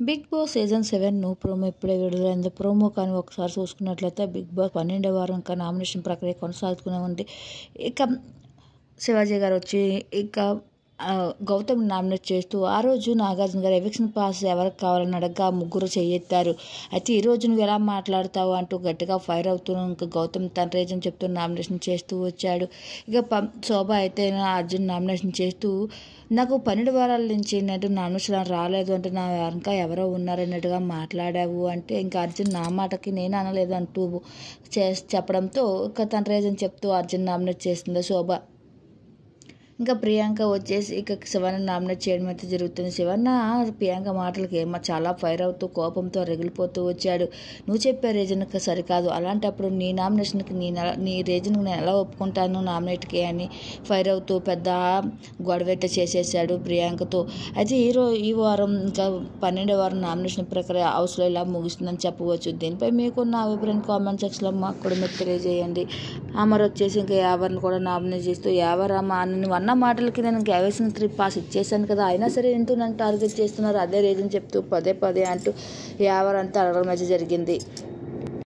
Big boss season 7 promo ఇప్పుడే విడుదలైంది. Promo కానీ ఒకసారి చూసుకున్నట్లయితే బిగ్ బాస్ 12వ వారం ఇంకా నామినేషన్ ప్రక్రియ కొనసాగుతూనే ఉంది. ఇక శివాజీ గారు వచ్చి ఇక గౌతమ్ నామినేట్ చేస్తూ ఆ రోజు నాగార్జున గారు ఎవిక్షన్ పాస్ ఎవరికి కావాలని అడగగా ముగ్గురు చెయ్యెత్తారు. అయితే ఈ రోజు నువ్వు ఎలా మాట్లాడతావు అంటూ గట్టిగా ఫైర్ అవుతూ ఇంకా గౌతమ్ తన రీజన్ చెప్తూ నామినేషన్ చేస్తూ వచ్చాడు. ఇక శోభ అయితే అర్జున్ నామినేషన్ చేస్తూ నాకు 12 వారాల నుంచి నేను నామినేషన్ రాలేదు అంటే నా ఇంకా ఎవరో ఉన్నారన్నట్టుగా మాట్లాడావు అంటే ఇంకా అర్జున్ నా మాటకి నేను అనలేదు అంటూ చెప్పడంతో ఇక తన రీజన్ చెప్తూ అర్జున్ నామినేట్ చేస్తుంది శోభ. ఇంకా ప్రియాంక వచ్చేసి ఇక శివన్న నామినేట్ చేయడం అయితే జరుగుతుంది. శివన్న ప్రియాంక మాటలకి చాలా ఫైర్ అవుతూ కోపంతో రగిలిపోతూ వచ్చాడు. నువ్వు చెప్పే రీజన్కి సరికాదు, అలాంటప్పుడు నీ నామినేషన్కి నీ రీజన్కి నేను ఎలా ఒప్పుకుంటాను నామినేట్కి అని ఫైర్ అవుతూ పెద్ద గొడవైతే చేసేసాడు ప్రియాంకతో. అయితే ఈ వారం ఇంకా 12వ వారం నామినేషన్ ప్రక్రియ హౌస్లో ఇలా ముగుస్తుందని చెప్పవచ్చు. దీనిపై మీకున్న అభిప్రాయం కామెంట్ సెక్షన్లో మాకు కూడా మీరు తెలియజేయండి. అమర్ వచ్చేసి ఇంకా యావర్ని కూడా నామినేట్ చేస్తూ యావర్ నువ్వు అన్న మాటలకి నేను ఎవిక్షన్ పాస్ ఇచ్చేసాను కదా, అయినా సరే ఎందుకు నన్ను టార్గెట్ చేస్తున్నారు, అదే రీజన్ చెప్తూ పదే అంటూ యావర్ అంతా అడగడం అయితే జరిగింది.